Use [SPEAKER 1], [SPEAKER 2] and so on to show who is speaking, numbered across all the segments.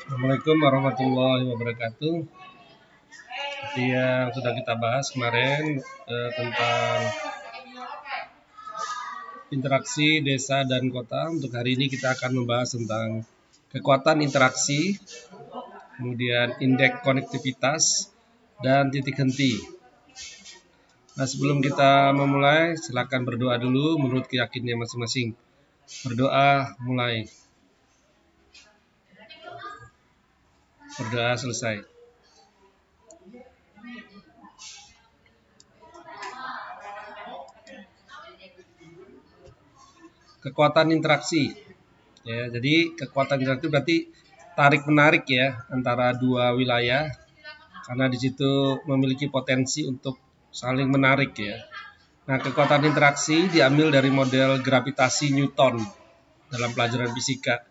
[SPEAKER 1] Assalamualaikum warahmatullahi wabarakatuh. Seperti yang sudah kita bahas kemarin tentang interaksi desa dan kota. Untuk hari ini kita akan membahas tentang kekuatan interaksi, kemudian indeks konektivitas, dan titik henti. Nah, sebelum kita memulai, silakan berdoa dulu menurut keyakinannya masing-masing. Berdoa mulai. Berdoa selesai. Kekuatan interaksi. Ya, jadi kekuatan interaksi berarti tarik menarik ya antara dua wilayah, karena di situ memiliki potensi untuk saling menarik ya. Nah, kekuatan interaksi diambil dari model gravitasi Newton dalam pelajaran fisika.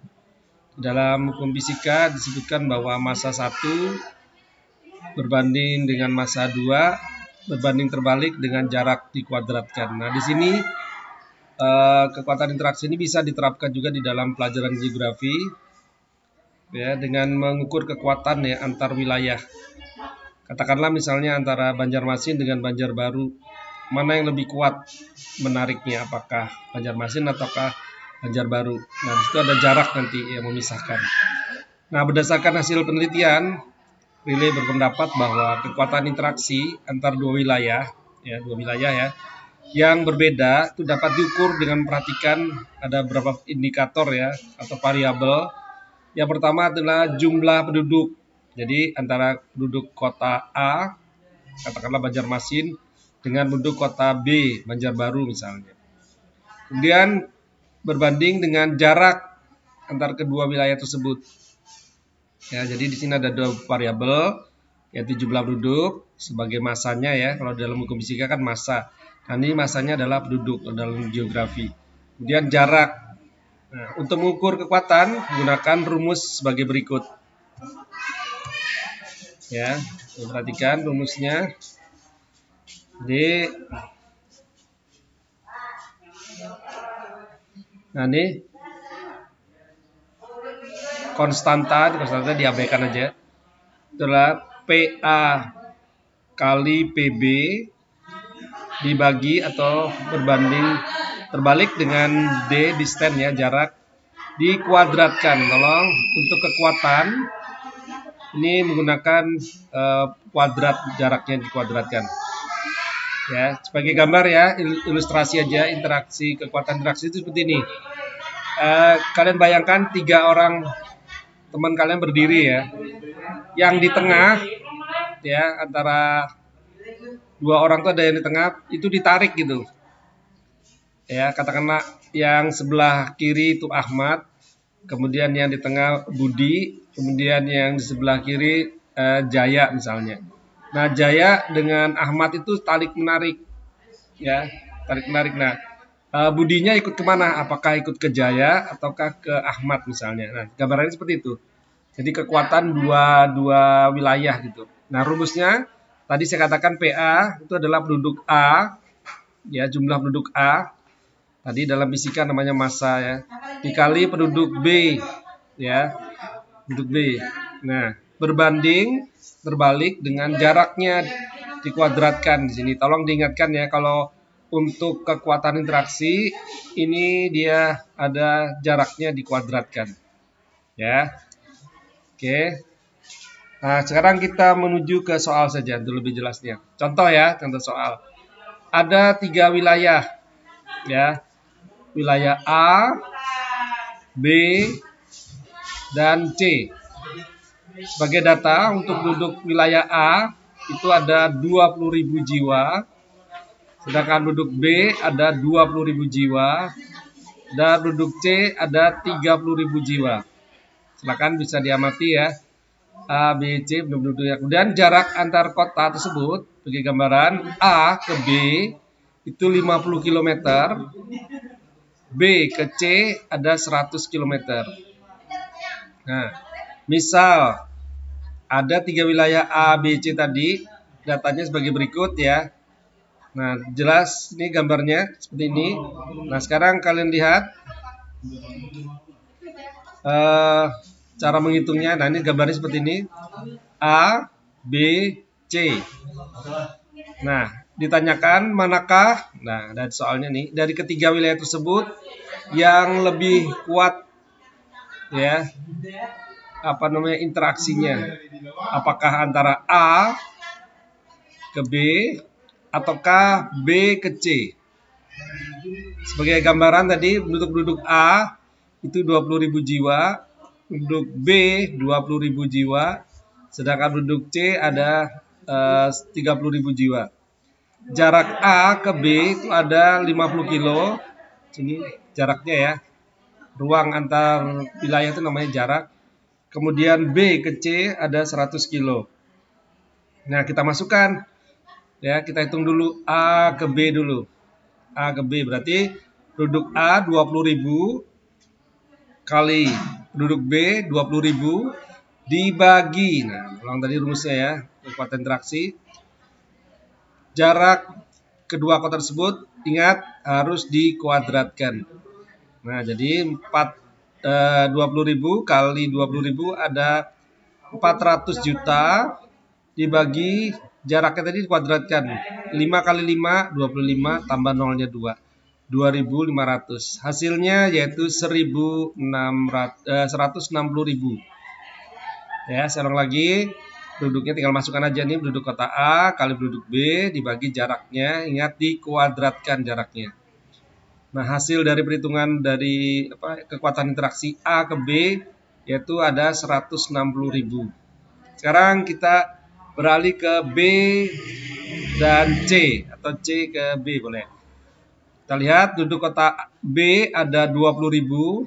[SPEAKER 1] Dalam hukum fisika disebutkan bahwa massa 1 berbanding dengan massa 2 berbanding terbalik dengan jarak dikuadratkan. Nah, di sini kekuatan interaksi ini bisa diterapkan juga di dalam pelajaran geografi ya, dengan mengukur kekuatan ya antar wilayah. Katakanlah misalnya antara Banjarmasin dengan Banjarbaru, mana yang lebih kuat menariknya, apakah Banjarmasin ataukah Banjarbaru. Nah, di situ ada jarak nanti yang memisahkan. Nah, berdasarkan hasil penelitian, Riley berpendapat bahwa kekuatan interaksi antar dua wilayah ya, yang berbeda itu dapat diukur dengan memperhatikan ada beberapa indikator ya atau variabel. Yang pertama adalah jumlah penduduk. Jadi antara penduduk kota A, katakanlah Banjarmasin, dengan penduduk kota B, Banjarbaru misalnya. Kemudian berbanding dengan jarak antar kedua wilayah tersebut. Ya, jadi di sini ada dua variabel, yaitu jumlah penduduk sebagai masanya ya. Kalau dalam hukum fisika kan massa. Nah, ini masanya adalah penduduk dalam geografi. Kemudian jarak. Nah, untuk mengukur kekuatan gunakan rumus sebagai berikut. Ya, perhatikan rumusnya. Nah, ini konstanta diabaikan aja. Itulah PA kali PB dibagi atau berbanding terbalik dengan D distance ya, jarak, dikuadratkan. Tolong untuk kekuatan ini menggunakan kuadrat, jaraknya dikuadratkan. Ya, sebagai gambar ya, ilustrasi aja interaksi, kekuatan interaksi itu seperti ini. Kalian bayangkan 3 orang teman kalian berdiri ya. Yang di tengah ya, antara 2 orang tuh ada yang di tengah, itu ditarik gitu. Ya, katakanlah yang sebelah kiri itu Ahmad, kemudian yang di tengah Budi, kemudian yang di sebelah kiri Jaya misalnya. Nah, Jaya dengan Ahmad itu tarik menarik ya, tarik menarik. Nah, Budinya ikut kemana? Apakah ikut ke Jaya ataukah ke Ahmad misalnya? Nah, gambarannya seperti itu. Jadi kekuatan dua wilayah gitu. Nah, rumusnya tadi saya katakan PA itu adalah penduduk A ya, jumlah penduduk A. Tadi dalam fisika namanya massa ya. Dikali penduduk B ya, penduduk B. Nah, berbanding terbalik dengan jaraknya dikuadratkan di sini. Tolong diingatkan ya, kalau untuk kekuatan interaksi ini dia ada jaraknya dikuadratkan. Ya. Oke. Nah, sekarang kita menuju ke soal saja untuk lebih jelasnya. Contoh ya, contoh soal. Ada 3 wilayah ya. Wilayah A, B, dan C. Sebagai data untuk penduduk wilayah A itu ada 20.000 jiwa, sedangkan penduduk B ada 20.000 jiwa, dan penduduk C ada 30.000 jiwa. Silakan bisa diamati ya, A, B, C penduduknya. Kemudian jarak antar kota tersebut bagi gambaran A ke B itu 50 km, B ke C ada 100 km. Nah, misal ada 3 wilayah A, B, C tadi, datanya sebagai berikut ya. Nah, jelas ini gambarnya seperti ini. Nah, sekarang kalian lihat cara menghitungnya. Nah, ini gambarnya seperti ini. A, B, C. Nah, ditanyakan manakah, nah dari soalnya nih, dari ketiga wilayah tersebut yang lebih kuat ya, apa namanya, interaksinya. Apakah antara A ke B ataukah B ke C? Sebagai gambaran tadi, penduduk A itu 20.000 jiwa, penduduk B 20.000 jiwa, sedangkan penduduk C ada 30.000 jiwa. Jarak A ke B itu ada 50 kilo. Ini jaraknya ya. Ruang antar wilayah itu namanya jarak. Kemudian B ke C ada 100 kilo. Nah, kita masukkan ya, kita hitung dulu A ke B dulu. A ke B berarti penduduk A 20.000 kali penduduk B 20.000 dibagi. Nah, ulang tadi rumusnya ya, kekuatan interaksi. Jarak kedua kota tersebut ingat harus dikuadratkan. Nah, jadi 20.000 kali 20.000 ada 400 juta dibagi jaraknya tadi dikuadratkan. 5 kali 5 25 tambah nolnya 2. 2.500. Hasilnya yaitu 160.000. Ya, saya ulang lagi. Penduduknya tinggal masukkan aja nih, penduduk kota A kali penduduk B dibagi jaraknya, ingat dikuadratkan jaraknya. Nah, hasil dari perhitungan dari kekuatan interaksi A ke B yaitu ada 160.000. Sekarang kita beralih ke B dan C, atau C ke B boleh. Kita lihat penduduk kota B ada 20.000,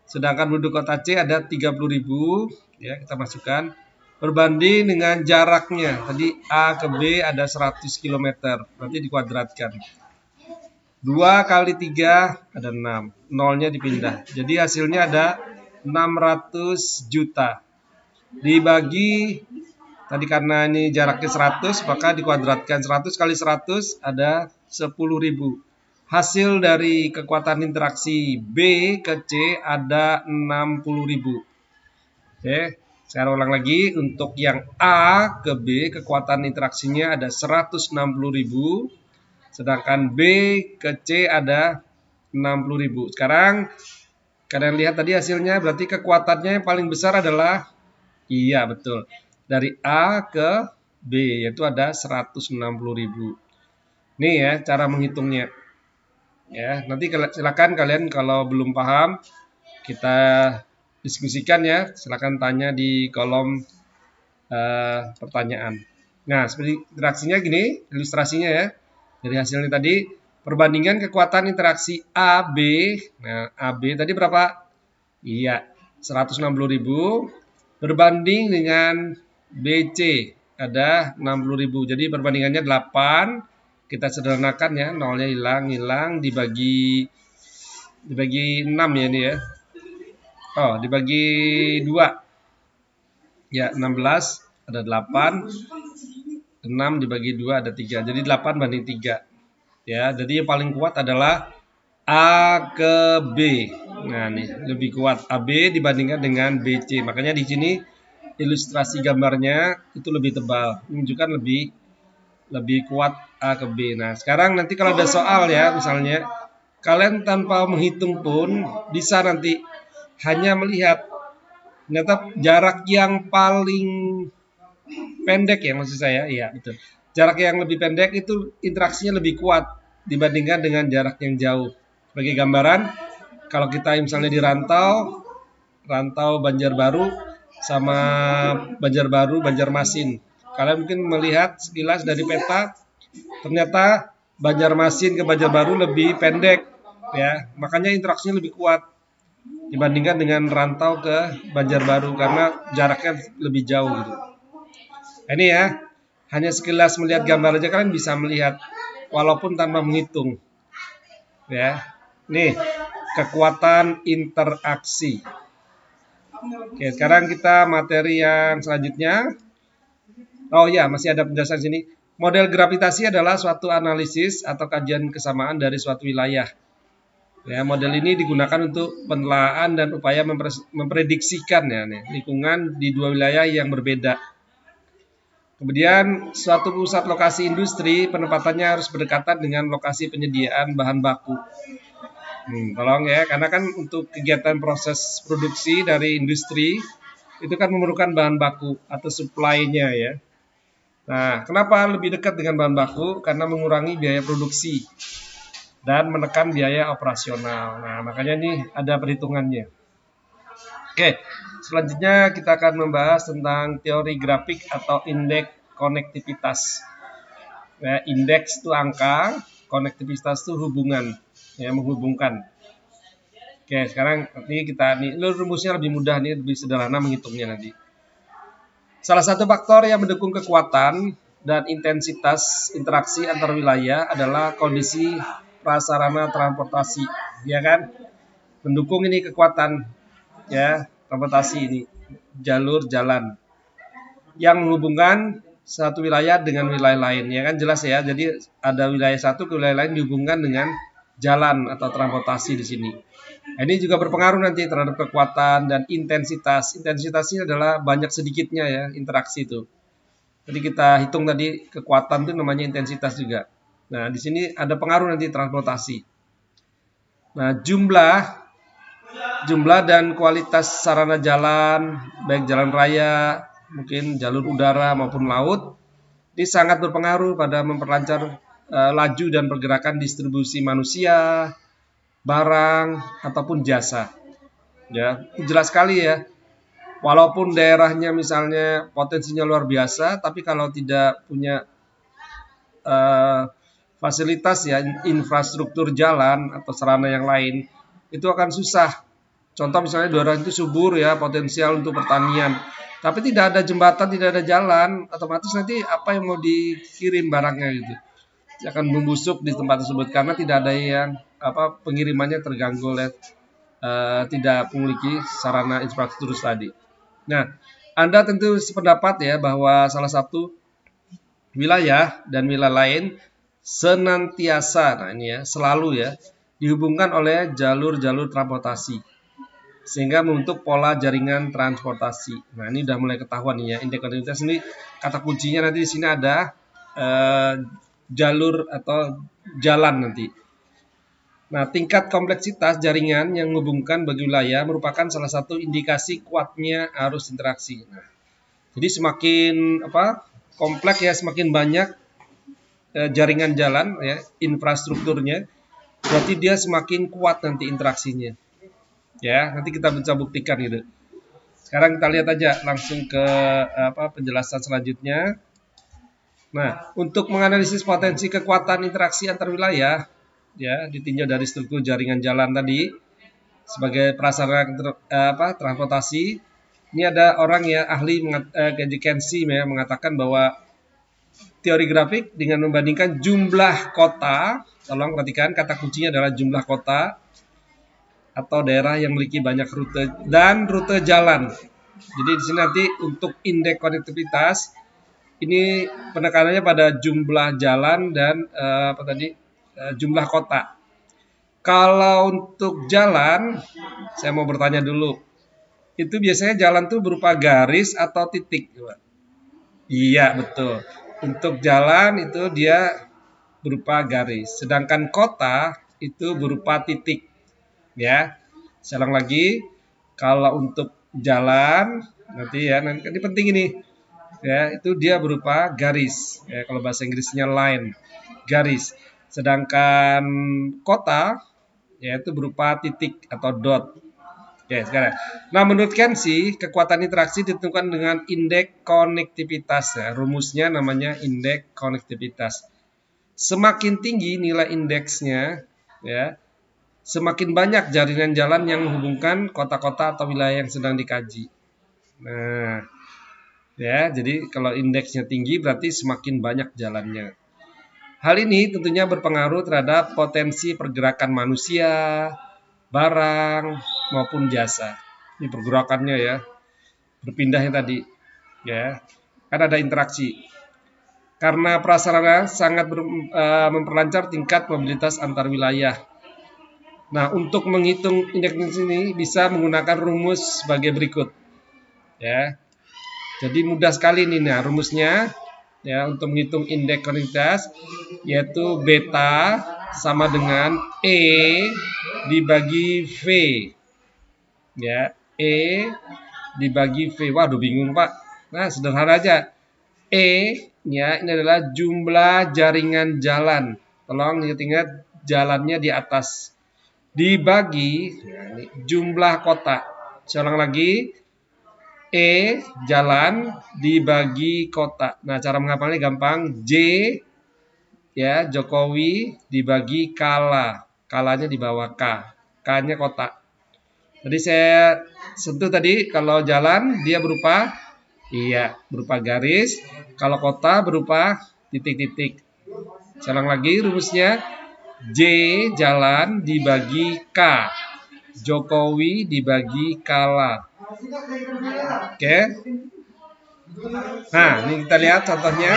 [SPEAKER 1] sedangkan penduduk kota C ada 30.000. Ya, kita masukkan berbanding dengan jaraknya. Tadi A ke B ada 100 km, berarti dikuadratkan. 2 kali 3 ada 6, nolnya dipindah. Jadi hasilnya ada 600 juta. Dibagi, tadi karena ini jaraknya 100, maka dikuadratkan. 100 kali 100 ada 10.000. Hasil dari kekuatan interaksi B ke C ada 60.000. Oke, saya ulang lagi. Untuk yang A ke B, kekuatan interaksinya ada 160.000. Sedangkan B ke C ada 60.000. Sekarang kalian lihat tadi hasilnya, berarti kekuatannya yang paling besar adalah, iya betul, dari A ke B, yaitu ada 160.000. Nih ya cara menghitungnya. Ya, nanti silakan kalian kalau belum paham kita diskusikan ya. Silakan tanya di kolom pertanyaan. Nah, seperti interaksinya gini, ilustrasinya ya. Dari hasilnya tadi, perbandingan kekuatan interaksi AB. Nah, AB tadi berapa? Iya, 160.000 berbanding dengan BC ada 60.000. Jadi perbandingannya 8. Kita sederhanakan ya, nolnya hilang dibagi 6 ya ini ya. Oh, dibagi 2. Ya, 16 ada 8. 6 dibagi 2 ada 3. Jadi 8 banding 3. Ya, jadi yang paling kuat adalah A ke B. Nah, nih lebih kuat AB dibandingkan dengan BC. Makanya di sini ilustrasi gambarnya itu lebih tebal, menunjukkan lebih kuat A ke B. Nah, sekarang nanti kalau ada soal ya, misalnya kalian tanpa menghitung pun bisa nanti hanya melihat ternyata jarak yang paling pendek ya, maksud saya, iya betul. Jarak yang lebih pendek itu interaksinya lebih kuat dibandingkan dengan jarak yang jauh. Sebagai gambaran, kalau kita misalnya di rantau Banjarbaru sama Banjarmasin, kalian mungkin melihat sekilas dari peta, ternyata Banjarmasin ke Banjarbaru lebih pendek, ya. Makanya interaksinya lebih kuat dibandingkan dengan rantau ke Banjarbaru karena jaraknya lebih jauh gitu. Ini ya, hanya sekilas melihat gambar aja kalian bisa melihat walaupun tanpa menghitung. Ya. Nih, kekuatan interaksi. Oke, sekarang kita materi yang selanjutnya. Oh ya, masih ada penjelasan sini. Model gravitasi adalah suatu analisis atau kajian kesamaan dari suatu wilayah. Ya, model ini digunakan untuk penelaahan dan upaya memprediksikan ya, lingkungan di dua wilayah yang berbeda. Kemudian suatu pusat lokasi industri penempatannya harus berdekatan dengan lokasi penyediaan bahan baku. Tolong ya, karena kan untuk kegiatan proses produksi dari industri itu kan memerlukan bahan baku atau supply-nya ya. Nah, kenapa lebih dekat dengan bahan baku? Karena mengurangi biaya produksi dan menekan biaya operasional. Nah, makanya ini ada perhitungannya. Oke, selanjutnya kita akan membahas tentang teori grafik atau indeks konektivitas. Ya, indeks itu angka, konektivitas itu hubungan, ya menghubungkan. Oke, sekarang nanti kita rumusnya lebih mudah nih, lebih sederhana menghitungnya nanti. Salah satu faktor yang mendukung kekuatan dan intensitas interaksi antar wilayah adalah kondisi prasarana transportasi, ya kan? Mendukung ini kekuatan, ya, transportasi ini, jalur jalan yang menghubungkan satu wilayah dengan wilayah lain, ya kan jelas ya. Jadi ada wilayah satu ke wilayah lain dihubungkan dengan jalan atau transportasi di sini. Nah, ini juga berpengaruh nanti terhadap kekuatan dan intensitas. Intensitasnya adalah banyak sedikitnya ya interaksi itu. Jadi kita hitung tadi kekuatan itu namanya intensitas juga. Nah, di sini ada pengaruh nanti transportasi. Nah, jumlah dan kualitas sarana jalan, baik jalan raya, mungkin jalur udara maupun laut, ini sangat berpengaruh pada memperlancar laju dan pergerakan distribusi manusia, barang ataupun jasa. Ya, jelas sekali ya. Walaupun daerahnya misalnya potensinya luar biasa, tapi kalau tidak punya fasilitas ya, infrastruktur jalan atau sarana yang lain, itu akan susah. Contoh misalnya daerah itu subur ya, potensial untuk pertanian, tapi tidak ada jembatan, tidak ada jalan, otomatis nanti apa yang mau dikirim barangnya gitu akan membusuk di tempat tersebut karena tidak ada yang pengirimannya terganggu oleh tidak memiliki sarana infrastruktur tadi. Nah, Anda tentu sependapat ya bahwa salah satu wilayah dan wilayah lain senantiasa, nah ini ya, selalu ya dihubungkan oleh jalur-jalur transportasi sehingga membentuk pola jaringan transportasi. Nah, ini udah mulai ketahuan nih ya, indeks konektivitas ini kata kuncinya nanti di sini ada jalur atau jalan nanti. Nah, tingkat kompleksitas jaringan yang menghubungkan bagi wilayah merupakan salah satu indikasi kuatnya arus interaksi. Nah, jadi semakin kompleks ya, semakin banyak jaringan jalan ya, infrastrukturnya, berarti dia semakin kuat nanti interaksinya. Ya, nanti kita bisa buktikan gitu. Sekarang kita lihat aja langsung ke penjelasan selanjutnya. Nah, untuk menganalisis potensi kekuatan interaksi antar wilayah, ya, ditinjau dari struktur jaringan jalan tadi sebagai prasarana transportasi. Ini ada orang ya ahli Kensi ya, mengatakan bahwa teori grafik dengan membandingkan jumlah kota, tolong perhatikan kata kuncinya adalah jumlah kota atau daerah yang memiliki banyak rute dan rute jalan. Jadi di sini nanti untuk indeks konektivitas ini penekanannya pada jumlah jalan dan jumlah kota. Kalau untuk jalan, saya mau bertanya dulu. Itu biasanya jalan tuh berupa garis atau titik? Iya, betul. Untuk jalan itu dia berupa garis. Sedangkan kota itu berupa titik. Ya. Saya ulang lagi. Kalau untuk jalan, nanti ini penting ini. Ya, itu dia berupa garis. Ya, kalau bahasa Inggrisnya line, garis. Sedangkan kota yaitu berupa titik atau dot. Oke, sekarang. Nah, menurut Kensi, kekuatan interaksi ditentukan dengan indeks konektivitas. Ya, rumusnya namanya indeks konektivitas. Semakin tinggi nilai indeksnya, ya, semakin banyak jaringan jalan yang menghubungkan kota-kota atau wilayah yang sedang dikaji. Nah, ya, jadi kalau indeksnya tinggi berarti semakin banyak jalannya. Hal ini tentunya berpengaruh terhadap potensi pergerakan manusia, barang, maupun jasa. Ini pergerakannya ya, berpindahnya tadi. Ya, kan ada interaksi. Karena prasarana sangat memperlancar tingkat mobilitas antar wilayah. Nah, untuk menghitung indeks ini bisa menggunakan rumus sebagai berikut. Ya. Jadi mudah sekali nih, nah rumusnya ya untuk menghitung indeks konektivitas yaitu beta sama dengan E dibagi V. Ya, E dibagi V. Waduh, bingung, Pak. Nah, sederhana aja. E-nya ini adalah jumlah jaringan jalan. Tolong ingat-ingat jalannya di atas. Dibagi jumlah kotak. Saya ulang lagi. E jalan dibagi kotak. Nah, cara menghafalnya gampang. J ya Jokowi dibagi kala. Kalanya di bawah K. K-nya kotak. Jadi saya sentuh tadi kalau jalan dia berupa garis. Kalau kota berupa titik-titik. Saya ulang lagi rumusnya. J jalan dibagi K. Jokowi dibagi kala. Oke. Nah, ini kita lihat contohnya.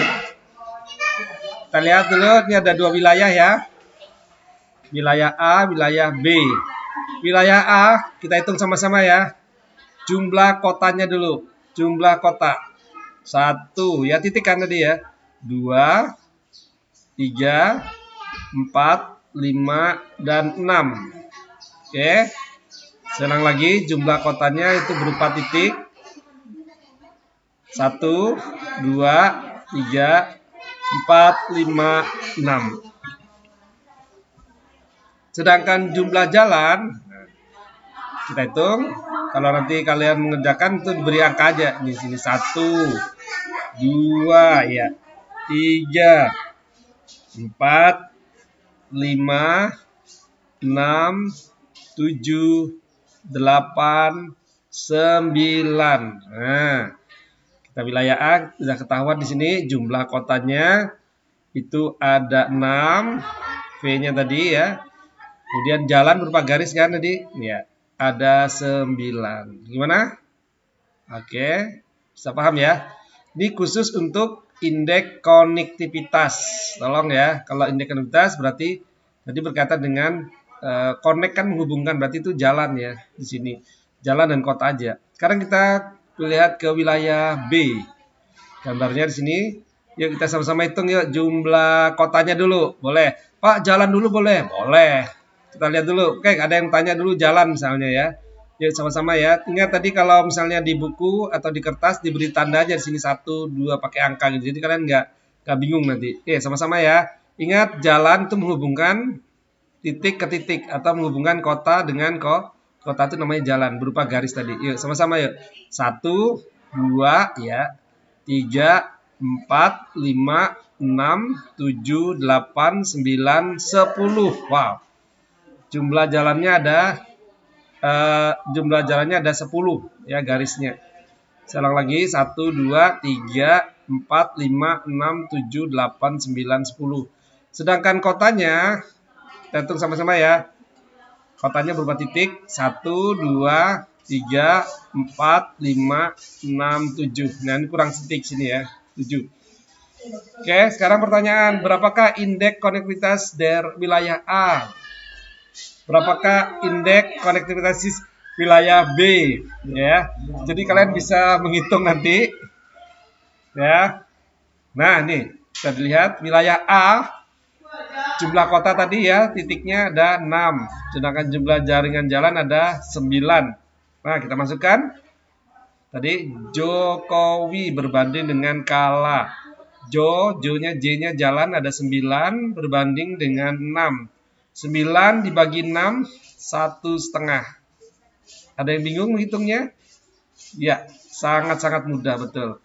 [SPEAKER 1] Kita lihat dulu, ini ada dua wilayah ya. Wilayah A, wilayah B. Wilayah A, kita hitung sama-sama ya. Jumlah kotanya dulu. Jumlah kota. 1, ya titik kan tadi ya. 2, 3, 4, 5, dan 6. Oke. Senang lagi, jumlah kotanya itu berupa titik. 1, 2, 3, 4, 5, 6. Sedangkan jumlah jalan, kita hitung. Kalau nanti kalian mengerjakan itu diberi angka aja. Di sini 1, 2, ya, 3, 4, 5, 6, 7, 8, 9. Nah, kita wilayah A sudah ketahuan di sini jumlah kotanya itu ada 6, V-nya tadi ya. Kemudian jalan berupa garis kan tadi? Ya, ada 9. Gimana? Oke, bisa paham ya? Ini khusus untuk indeks konektivitas. Tolong ya, kalau indeks konektivitas berarti tadi berkaitan dengan connect kan menghubungkan, berarti itu jalan ya di sini. Jalan dan kota aja. Sekarang kita lihat ke wilayah B. Gambarnya di sini. Yuk kita sama-sama hitung yuk jumlah kotanya dulu. Boleh. Pak, jalan dulu boleh? Boleh. Kita lihat dulu. Oke, ada yang tanya dulu jalan misalnya ya. Yuk sama-sama ya. Ingat tadi kalau misalnya di buku atau di kertas diberi tanda aja di sini 1, 2 pakai angka gitu. Jadi kalian nggak bingung nanti. Oke, sama-sama ya. Ingat jalan itu menghubungkan titik ke titik atau menghubungkan kota dengan kota itu namanya jalan berupa garis tadi. Yuk sama-sama yuk. 1, 2 ya. 3, 4, 5, 6, 7, 8, 9, 10. Wow. Jumlah jalannya ada 10 ya garisnya. Saya ulang lagi 1, 2, 3, 4, 5, 6, 7, 8, 9, 10. Sedangkan kotanya kita hitung sama-sama ya. Kotanya berupa titik 1, 2, 3, 4, 5, 6, 7. Nah, ini kurang titik sini ya. 7. Oke, sekarang pertanyaan, berapakah indeks konektivitas dari wilayah A? Berapakah indeks konektivitas wilayah B? Ya, jadi kalian bisa menghitung nanti. Ya, nah nih bisa dilihat wilayah A jumlah kota tadi ya titiknya ada 6, sedangkan jumlah jaringan jalan ada 9. Nah kita masukkan tadi Jokowi berbanding dengan kala. J-nya jalan ada 9 berbanding dengan 6. 9 dibagi 6, 1,5. Ada yang bingung menghitungnya? Ya, sangat-sangat mudah, betul.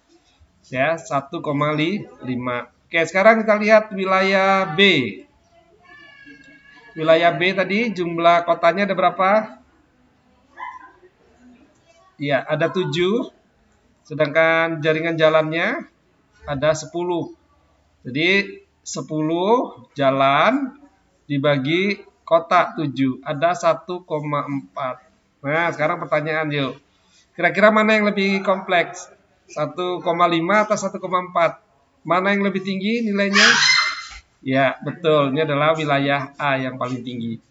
[SPEAKER 1] Ya, 1,5. Oke, sekarang kita lihat wilayah B. Wilayah B tadi jumlah kotanya ada berapa? Ya, ada 7. Sedangkan jaringan jalannya ada 10. Jadi 10 jalan dibagi kota 7 ada 1,4. Nah sekarang pertanyaan yuk, kira-kira mana yang lebih kompleks, 1,5 atau 1,4? Mana yang lebih tinggi nilainya? Ya betul, ini adalah wilayah A yang paling tinggi.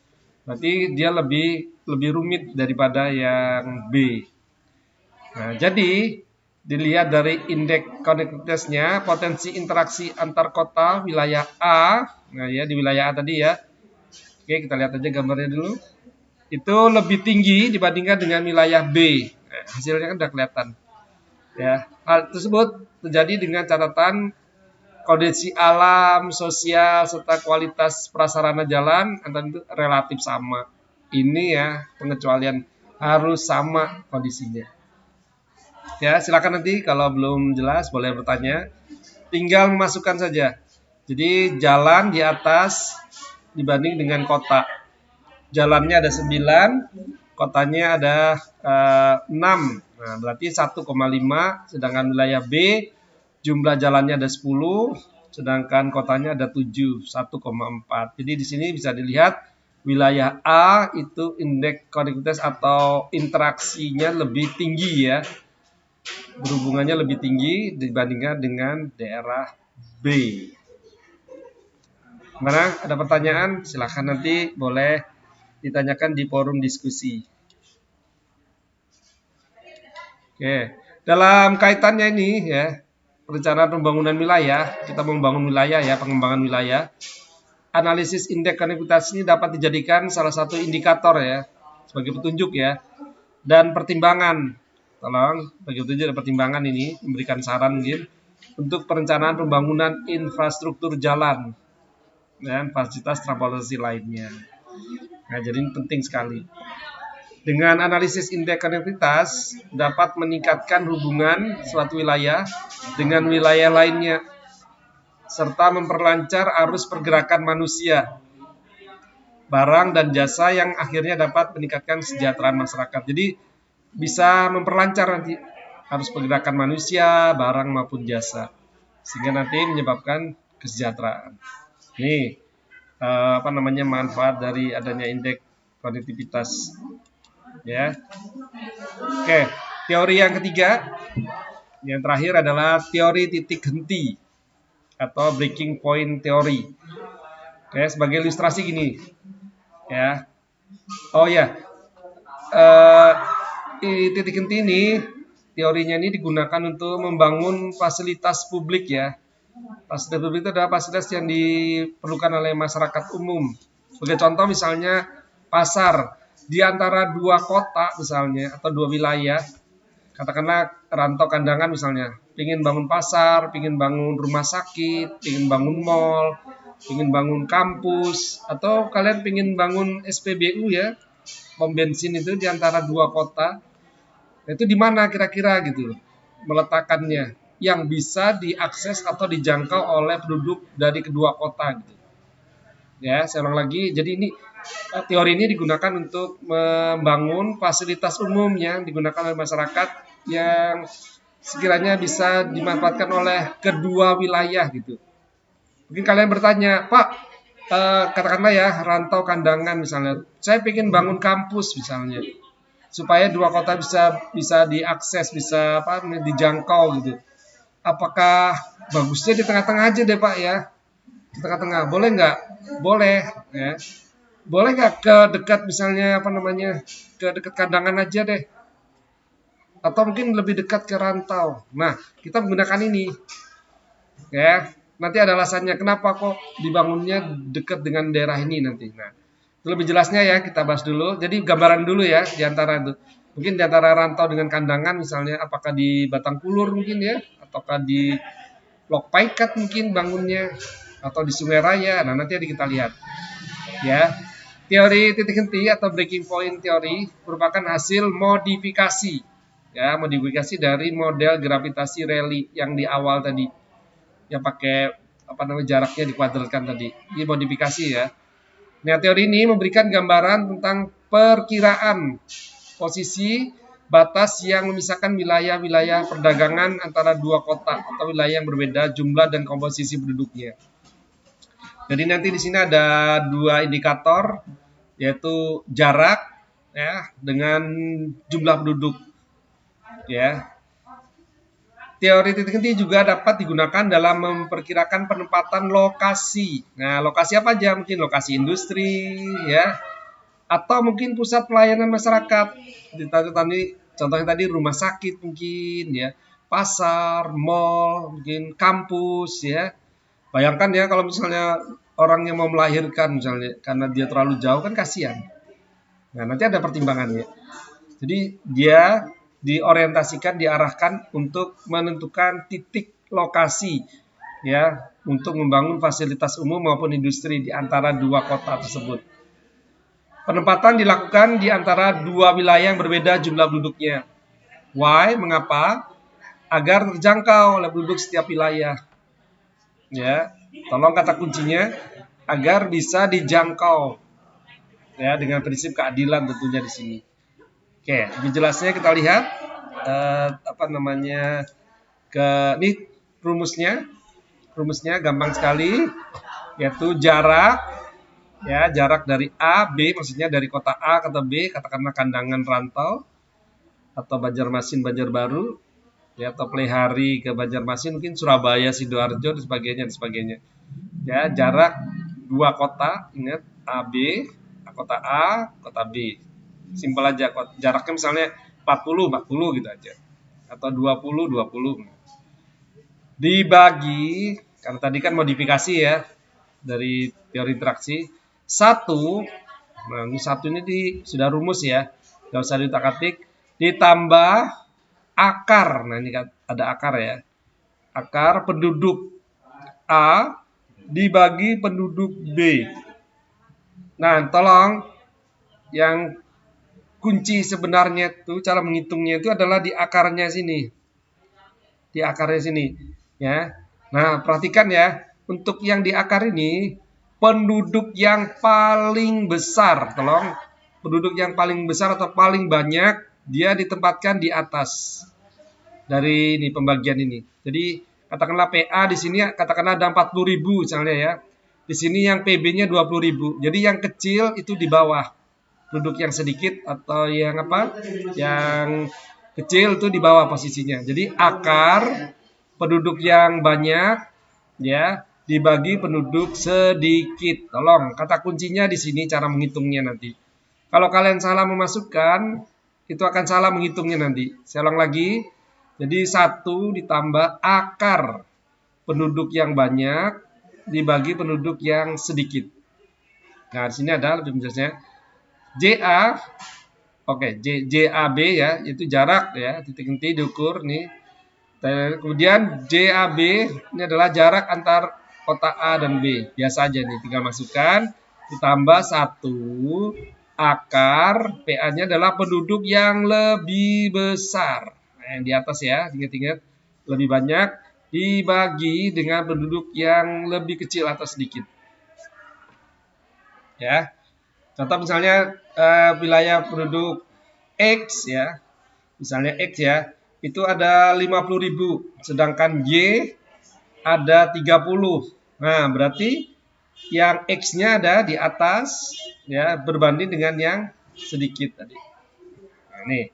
[SPEAKER 1] Berarti dia lebih rumit daripada yang B. Nah, jadi dilihat dari indeks konektivitasnya, potensi interaksi antar kota wilayah A, nah ya di wilayah A tadi ya. Oke, kita lihat aja gambarnya dulu. Itu lebih tinggi dibandingkan dengan wilayah B. Nah, hasilnya kan udah kelihatan. Ya, hal tersebut terjadi dengan catatan kondisi alam, sosial, serta kualitas prasarana jalan antara itu relatif sama. Ini ya pengecualian harus sama kondisinya. Ya, silakan nanti kalau belum jelas boleh bertanya. Tinggal memasukkan saja. Jadi jalan di atas dibanding dengan kota. Jalannya ada 9, kotanya ada 6. Nah, berarti 1,5, sedangkan wilayah B jumlah jalannya ada 10, sedangkan kotanya ada 7, 1,4. Jadi di sini bisa dilihat wilayah A itu indeks konektivitas atau interaksinya lebih tinggi ya. Berhubungannya lebih tinggi dibandingkan dengan daerah B. Mana ada pertanyaan? Silahkan nanti boleh ditanyakan di forum diskusi. Oke, dalam kaitannya ini ya, perencanaan pembangunan wilayah, kita membangun wilayah ya, pengembangan wilayah. Analisis indeks konektivitas ini dapat dijadikan salah satu indikator ya, sebagai petunjuk ya, dan pertimbangan. Tolong, bagi petunjuk dan pertimbangan ini, memberikan saran mungkin, untuk perencanaan pembangunan infrastruktur jalan, dan fasilitas transportasi lainnya. Nah, jadi ini penting sekali. Dengan analisis indeks konektivitas dapat meningkatkan hubungan suatu wilayah dengan wilayah lainnya serta memperlancar arus pergerakan manusia, barang dan jasa yang akhirnya dapat meningkatkan kesejahteraan masyarakat. Jadi bisa memperlancar nanti arus pergerakan manusia, barang maupun jasa sehingga nanti menyebabkan kesejahteraan. Ini manfaat dari adanya indeks konektivitas. Ya. Oke, teori yang ketiga, yang terakhir adalah teori titik henti atau breaking point teori. Oke, sebagai ilustrasi gini, ya. Oh ya, titik henti ini teorinya ini digunakan untuk membangun fasilitas publik ya. Fasilitas publik itu adalah fasilitas yang diperlukan oleh masyarakat umum. Sebagai contoh misalnya pasar. Di antara dua kota misalnya atau dua wilayah, katakanlah rantau kandangan misalnya, ingin bangun pasar, ingin bangun rumah sakit, ingin bangun mall, ingin bangun kampus, atau kalian ingin bangun SPBU ya, pom bensin itu di antara dua kota, itu di mana kira-kira gitu meletakkannya yang bisa diakses atau dijangkau oleh penduduk dari kedua kota gitu. Ya, saya ulang lagi. Jadi ini teori ini digunakan untuk membangun fasilitas umum yang digunakan oleh masyarakat yang sekiranya bisa dimanfaatkan oleh kedua wilayah gitu. Mungkin kalian bertanya, Pak, katakanlah ya rantau kandangan misalnya, saya ingin bangun kampus misalnya, supaya dua kota bisa diakses, bisa dijangkau gitu. Apakah bagusnya di tengah-tengah aja deh Pak ya? Di tengah-tengah, boleh nggak? Boleh ya. Boleh nggak ke dekat misalnya ke dekat kandangan aja deh, atau mungkin lebih dekat ke rantau. Nah, kita menggunakan ini ya. Nanti ada alasannya kenapa kok dibangunnya dekat dengan daerah ini nanti. Nah, itu lebih jelasnya ya kita bahas dulu. Jadi gambaran dulu ya di antara itu. Mungkin di antara rantau dengan kandangan misalnya, apakah di Batang Kulur mungkin ya, ataukah di Lok Paikat mungkin bangunnya, atau di Sungai Raya. Nah, nanti kita lihat ya. Teori titik henti atau breaking point teori merupakan hasil modifikasi, ya modifikasi dari model gravitasi Rayleigh yang di awal tadi, yang pakai jaraknya dikuadratkan tadi. Ini modifikasi ya. Nah, teori ini memberikan gambaran tentang perkiraan posisi batas yang memisahkan wilayah-wilayah perdagangan antara dua kota atau wilayah yang berbeda jumlah dan komposisi penduduknya. Jadi nanti di sini ada dua indikator, yaitu jarak ya dengan jumlah penduduk. Ya. Teori titik henti juga dapat digunakan dalam memperkirakan penempatan lokasi. Nah, lokasi apa aja? Mungkin lokasi industri, ya, atau mungkin pusat pelayanan masyarakat. Contohnya tadi rumah sakit mungkin ya, pasar, mall, mungkin kampus ya. Bayangkan ya kalau misalnya orang yang mau melahirkan misalnya karena dia terlalu jauh kan kasihan. Nah, nanti ada pertimbangannya. Jadi dia diorientasikan, diarahkan untuk menentukan titik lokasi ya untuk membangun fasilitas umum maupun industri di antara dua kota tersebut. Penempatan dilakukan di antara dua wilayah yang berbeda jumlah penduduknya. Why? Mengapa? Agar terjangkau oleh penduduk setiap wilayah. Ya, tolong kata kuncinya agar bisa dijangkau. Ya, dengan prinsip keadilan tentunya di sini. Oke, lebih jelasnya kita lihat ini rumusnya. Rumusnya gampang sekali, yaitu jarak dari A, B, maksudnya dari kota A ke kota B, katakanlah Kandangan Rantau atau Banjarmasin, Banjarbaru, ya, atau Plehari ke Banjarmasin, mungkin Surabaya, Sidoarjo, dan sebagainya. Ya, jarak dua kota, ingat A, B, kota A, kota B. Simpel aja, jaraknya misalnya 40 gitu aja, atau 20. Dibagi, karena tadi kan modifikasi ya dari teori interaksi. Nah ini satu ini sudah rumus ya, nggak usah diutak-atik, ditambah akar. Nah ini ada akar ya, akar penduduk A dibagi penduduk B. Nah tolong, yang kunci sebenarnya itu cara menghitungnya itu adalah di akarnya sini, ya. Nah perhatikan ya, untuk yang di akar ini penduduk yang paling besar, tolong, penduduk yang paling besar atau paling banyak dia ditempatkan di atas dari ini pembagian ini. Jadi katakanlah PA di sini katakanlah ada 40.000 misalnya ya. Di sini yang PB-nya 20.000. Jadi yang kecil itu di bawah. Penduduk yang sedikit atau yang Yang kecil itu di bawah posisinya. Jadi akar penduduk yang banyak ya dibagi penduduk sedikit. Tolong, kata kuncinya di sini cara menghitungnya nanti. Kalau kalian salah memasukkan, itu akan salah menghitungnya nanti. Saya ulang lagi. Jadi 1 ditambah akar penduduk yang banyak dibagi penduduk yang sedikit. Nah, di sini ada lebih jelasnya. JAB ya, itu jarak ya, titik inti diukur nih. Kemudian JAB ini adalah jarak antar kota A dan B. Biasa aja nih, tinggal masukkan ditambah 1 akar PA-nya adalah penduduk yang lebih besar. Nah, yang di atas ya, ingat-ingat, lebih banyak dibagi dengan penduduk yang lebih kecil atau sedikit. Ya. Contoh misalnya wilayah penduduk X ya. Misalnya X ya, itu ada 50.000, sedangkan Y ada 30. Nah, berarti yang X-nya ada di atas ya berbanding dengan yang sedikit tadi. Nah, ini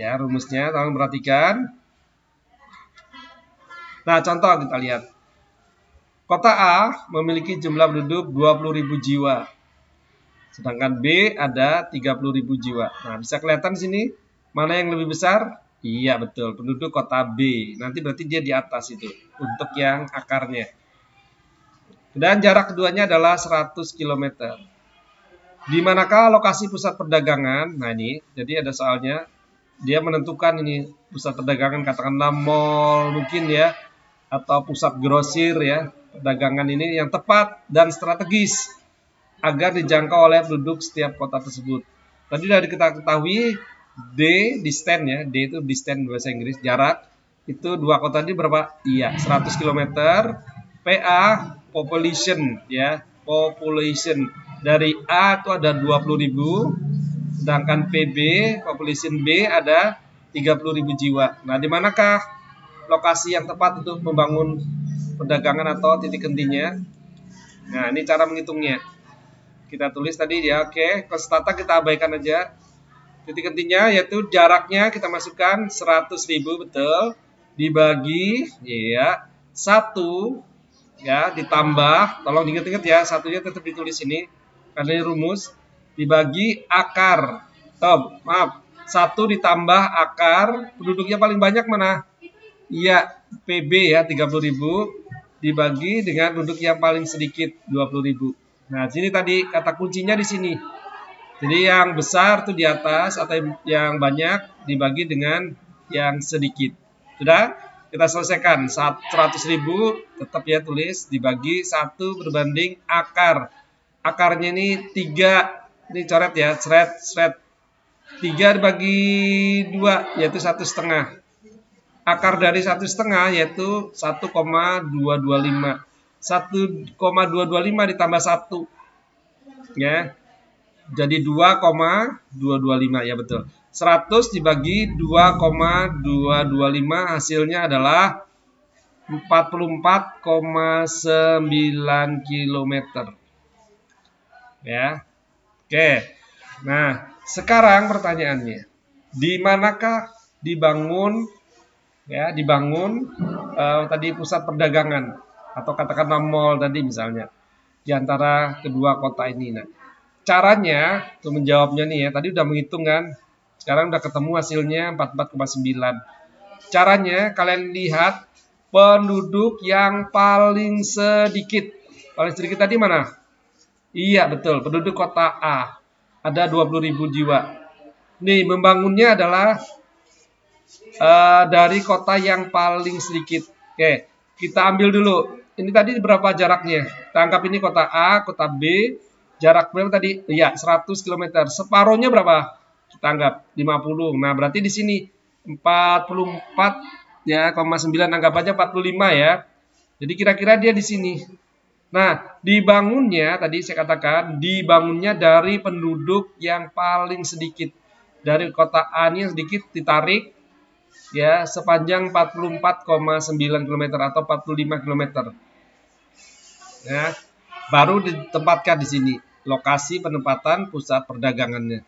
[SPEAKER 1] ya rumusnya, tolong perhatikan. Nah, contoh kita lihat. Kota A memiliki jumlah penduduk 20.000 jiwa. Sedangkan B ada 30.000 jiwa. Nah, bisa kelihatan di sini mana yang lebih besar? Iya, betul. Penduduk kota B. Nanti berarti dia di atas itu untuk yang akarnya. Dan jarak keduanya adalah 100 km. Di manakah lokasi pusat perdagangan? Nah, ini jadi ada soalnya. Dia menentukan ini pusat perdagangan, katakanlah mall mungkin ya, atau pusat grosir ya. Perdagangan ini yang tepat dan strategis agar dijangkau oleh penduduk setiap kota tersebut. Tadi sudah kita ketahui D, distance ya, D itu distance bahasa Inggris, jarak. Itu dua kota ini berapa? Iya, 100 km. PA, population ya, population. Dari A itu ada 20.000, sedangkan PB, population B ada 30.000 jiwa. Nah, di manakah lokasi yang tepat untuk membangun perdagangan atau titik hentinya? Nah, ini cara menghitungnya. Kita tulis tadi ya, oke. Konstanta kita abaikan aja. Titik hentinya yaitu jaraknya kita masukkan 100.000, betul. Dibagi ya 1 ya ditambah, tolong ingat-ingat ya, satunya tetap ditulis ini karena ini rumus. dibagi akar. Maaf, 1 ditambah akar, penduduknya paling banyak mana? Iya, PB ya, 30.000 dibagi dengan penduduk yang paling sedikit, 20.000. Nah, sini tadi kata kuncinya di sini. Jadi yang besar tuh di atas atau yang banyak dibagi dengan yang sedikit. Sudah? Kita selesaikan. 100.000 tetap ya tulis dibagi 1 berbanding akar. Akarnya ini 3. Ini coret ya, seret. 3 dibagi 2 yaitu 1,5. Akar dari 1,5 yaitu 1,225. 1,225 ditambah 1 ya. Jadi 2,225 ya betul. 100 dibagi 2,225 hasilnya adalah 44,9 km. Ya. Oke. Nah, sekarang pertanyaannya, di manakah dibangun tadi pusat perdagangan atau katakanlah mall tadi misalnya di antara kedua kota ini. Nah, caranya untuk menjawabnya nih ya, tadi udah menghitung kan, sekarang udah ketemu hasilnya 44,9. Caranya kalian lihat penduduk yang paling sedikit. Paling sedikit tadi mana? Iya betul, penduduk kota A. Ada 20.000 jiwa. Nih, membangunnya adalah dari kota yang paling sedikit. Oke, kita ambil dulu. Ini tadi berapa jaraknya? Kita anggap ini kota A, kota B. Jarak berapa tadi? Iya, 100 km. Separohnya berapa? Kita anggap 50. Nah, berarti di sini 44 ya, 9 anggap aja 45 ya. Jadi kira-kira dia di sini. Nah, dibangunnya tadi saya katakan dibangunnya dari penduduk yang paling sedikit. Dari kota A ini yang sedikit ditarik ya sepanjang 44,9 km atau 45 km. Ya, baru ditempatkan di sini lokasi penempatan pusat perdagangannya.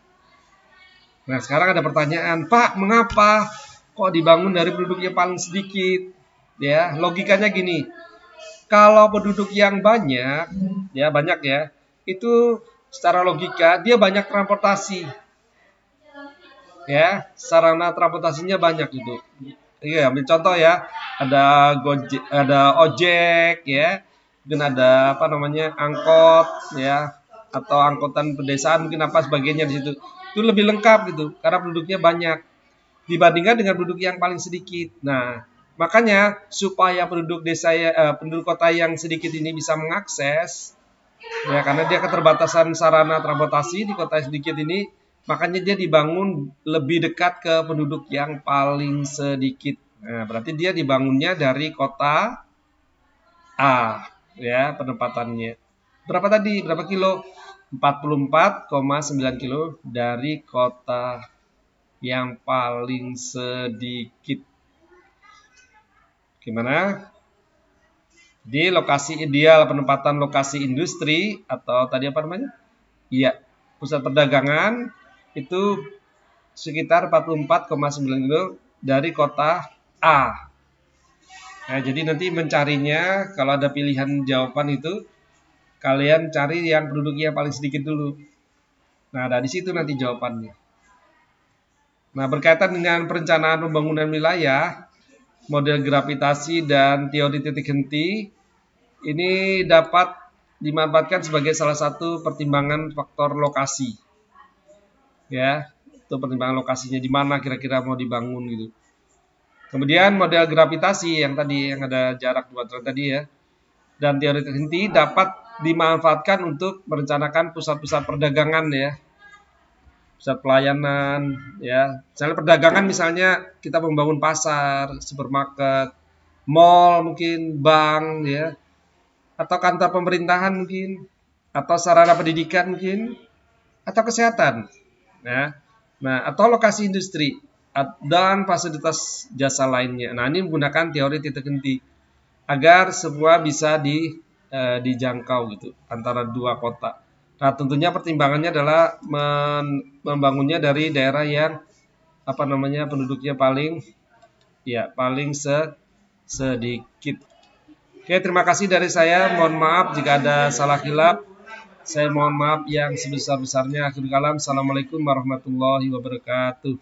[SPEAKER 1] Nah, sekarang ada pertanyaan, Pak, mengapa kok dibangun dari penduduk yang paling sedikit? Ya, logikanya gini. Kalau penduduk yang banyak ya, itu secara logika dia banyak transportasi. Ya, sarana transportasinya banyak itu. Iya, ambil contoh ya. Ada Gojek, ada ojek ya. Mungkin ada angkot ya, atau angkutan pedesaan mungkin apa sebagainya di situ. Itu lebih lengkap gitu karena penduduknya banyak dibandingkan dengan penduduk yang paling sedikit. Nah, makanya supaya penduduk kota yang sedikit ini bisa mengakses ya, karena dia keterbatasan sarana transportasi di kota sedikit ini, makanya dia dibangun lebih dekat ke penduduk yang paling sedikit. Nah, berarti dia dibangunnya dari kota A ya penempatannya. Berapa tadi? Berapa kilo? 44,9 kilo dari kota yang paling sedikit. Gimana? Di lokasi ideal penempatan lokasi industri atau tadi apa namanya? Iya, pusat perdagangan itu sekitar 44,9 kilo dari kota A. Nah, jadi nanti mencarinya kalau ada pilihan jawaban itu kalian cari yang penduduknya paling sedikit dulu. Nah, dari situ nanti jawabannya. Nah, berkaitan dengan perencanaan pembangunan wilayah, model gravitasi dan teori titik henti ini dapat dimanfaatkan sebagai salah satu pertimbangan faktor lokasi. Ya, itu pertimbangan lokasinya di mana kira-kira mau dibangun gitu. Kemudian model gravitasi yang tadi yang ada jarak 2 meter tadi ya. Dan teori titik henti dapat dimanfaatkan untuk merencanakan pusat-pusat perdagangan ya. Pusat pelayanan ya. Misalnya perdagangan misalnya kita membangun pasar, supermarket, mall mungkin, bank ya. Atau kantor pemerintahan mungkin, atau sarana pendidikan mungkin, atau kesehatan. Ya. Nah, atau lokasi industri dan fasilitas jasa lainnya. Nah, ini menggunakan teori titik henti agar semua bisa dijangkau gitu antara dua kota. Nah, tentunya pertimbangannya adalah membangunnya dari daerah yang penduduknya paling sedikit. Oke, terima kasih dari saya. Mohon maaf jika ada salah hilap. Saya mohon maaf yang sebesar-besarnya. Akhirul kalam. Assalamualaikum warahmatullahi wabarakatuh.